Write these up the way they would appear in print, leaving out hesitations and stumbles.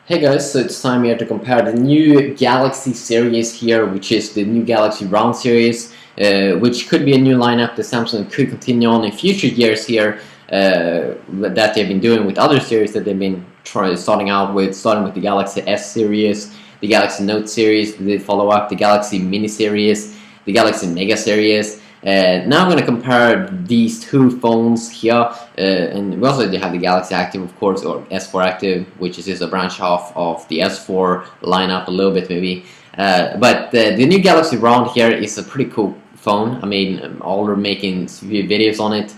Hey guys, so it's time here to compare the new Galaxy series here, which is the new Galaxy Round series, which could be a new lineup that Samsung could continue on in future years here, that they've been doing with other series that they've been starting with the Galaxy S series, the Galaxy Note series, they follow up the Galaxy Mini series, the Galaxy Mega series. Now I'm going to compare these two phones here, and we also have the Galaxy Active, of course, or S4 Active, which is just a branch off of the S4 lineup a little bit maybe. But the new Galaxy Round here is a pretty cool phone. I mean, all are making videos on it,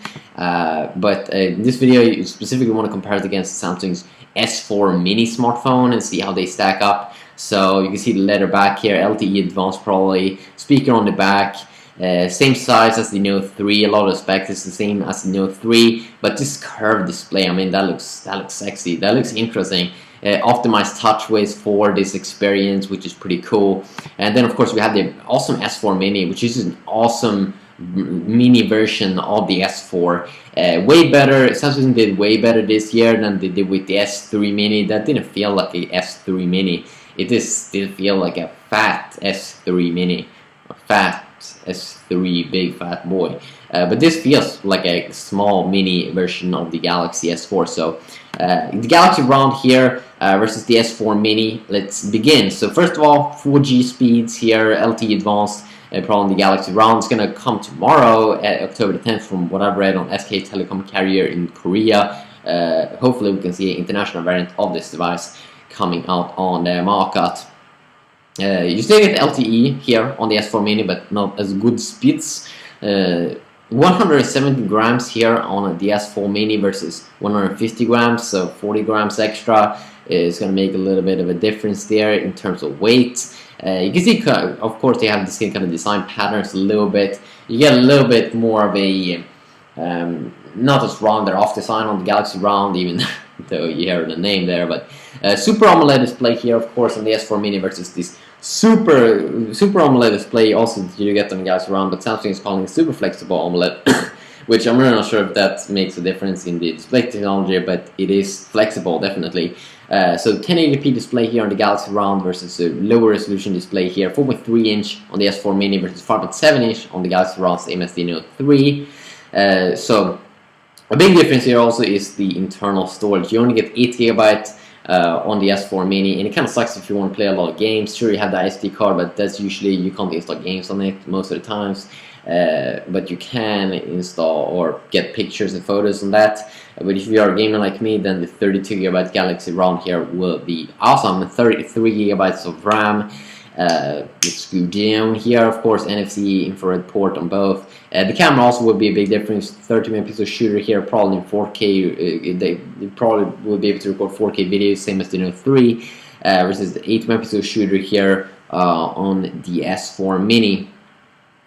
but in this video you specifically want to compare it against Samsung's S4 mini smartphone and see how they stack up. So you can see the leather back here, LTE advanced probably, speaker on the back. Same size as the Note 3, a lot of specs is the same as the Note 3, but this curved display, I mean, that looks sexy, that looks interesting. Optimized touchways for this experience, which is pretty cool. And then of course we have the awesome S4 Mini, which is an awesome mini version of the S4. Way better, Samsung did way better this year than they did with the S3 Mini. That didn't feel like a S3 Mini, it just did feel like a fat S3 Mini, a fat S3 big fat boy, but this feels like a small mini version of the Galaxy S4. So the Galaxy Round here versus the S4 Mini. Let's begin. So first of all, 4G speeds here, LTE advanced. Probably the Galaxy Round is gonna come tomorrow, October the 10th, from what I've read on SK Telecom carrier in Korea. Hopefully we can see an international variant of this device coming out on the market. You still get LTE here on the S4 Mini, but not as good speeds. 170 grams here on the S4 Mini versus 150 grams, so 40 grams extra is going to make a little bit of a difference there in terms of weight. You can see, of course, they have the same kind of design patterns a little bit. You get a little bit more of a not as rounder off design on the Galaxy Round, even though you hear the name there, but Super AMOLED display here, of course, on the S4 Mini versus this Super AMOLED display also you get on the Galaxy Round, but Samsung is calling it Super Flexible AMOLED, which I'm really not sure if that makes a difference in the display technology, but it is flexible, definitely. So 1080p display here on the Galaxy Round versus a lower resolution display here, 4.3 inch on the S4 Mini versus 5.7 inch on the Galaxy Round, same as the Note 3. So a big difference here also is the internal storage. You only get 8 GB on the S4 Mini, and it kind of sucks if you want to play a lot of games. Sure, you have the SD card, but that's usually, you can't install games on it most of the times. But you can install or get pictures and photos on that. But if you are a gamer like me, then the 32 GB Galaxy Round here will be awesome. 33 GB of RAM. Let's go down here, of course, NFC infrared port on both. The camera also would be a big difference. 30 megapixel shooter here, probably in 4K. They probably will be able to record 4K videos, same as the Note 3, versus the 8 megapixel shooter here on the S4 Mini.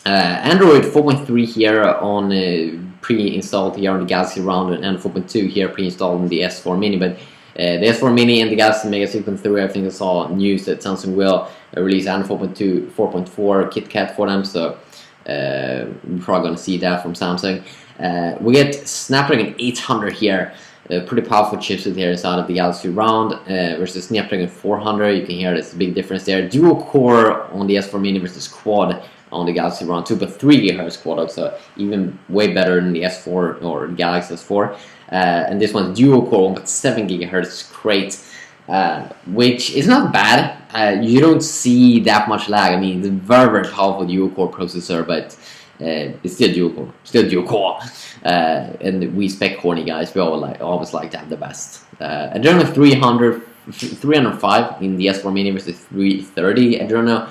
Android 4.3 here on pre-installed here on the Galaxy Round, and 4.2 here pre-installed on the S4 Mini. But the S4 Mini and the Galaxy Mega 6.3, I think I saw news that Samsung will release Android 4.2, 4.4 KitKat for them, so we're probably going to see that from Samsung. We get Snapdragon 800 here, pretty powerful chipset here inside of the Galaxy Round versus Snapdragon 400. You can hear there's a big difference there. Dual core on the S4 Mini versus quad on the Galaxy Round, 2.3 GHz quad, so even way better than the S4 or the Galaxy S4. And this one's dual core, 1.7 GHz, great, which is not bad. You don't see that much lag. I mean, it's a very powerful dual core processor, but it's still dual core, and we spec horny guys. We always like to have the best. Adreno 305 in the S4 Mini versus 330 Adreno,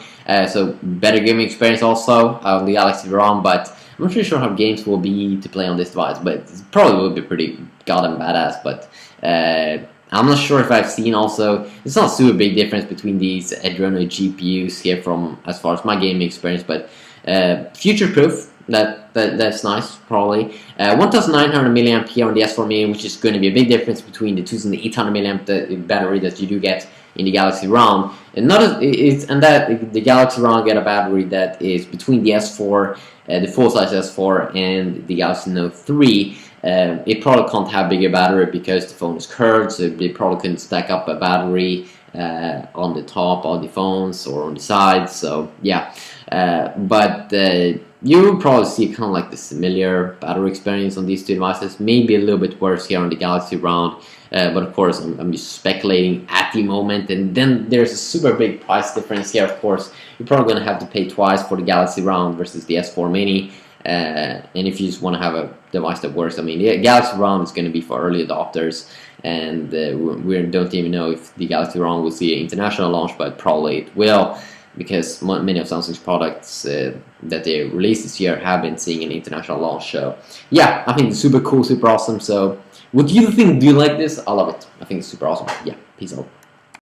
so better gaming experience also on the Galaxy Round, but I'm not really sure how games will be to play on this device, but it probably will be pretty goddamn badass. But I'm not sure if I've seen also, it's not a super big difference between these Adreno GPUs here from as far as my gaming experience, but future-proof, that's nice, probably. 1900 milliamp here on the S4 Mini, which is going to be a big difference between the 2800 milliamp battery that you do get in the Galaxy Round, and the Galaxy Round get a battery that is between the S4, the full-size S4, and the Galaxy Note 3. It probably can't have bigger battery because the phone is curved, so they probably couldn't stack up a battery on the top of the phones or on the sides. So yeah, but you will probably see kind of like the similar battery experience on these two devices. Maybe a little bit worse here on the Galaxy Round. But of course, I'm just speculating at the moment. And then there's a super big price difference here. Of course, you're probably going to have to pay twice for the Galaxy Round versus the S4 Mini. And if you just want to have a device that works, I mean, the Galaxy Round is going to be for early adopters. And we don't even know if the Galaxy Round will see an international launch, but probably it will, because many of Samsung's products that they released this year have been seeing an international launch. So yeah, I think it's super cool, super awesome. So what do you think? Do you like this? I love it. I think it's super awesome. Yeah, peace out.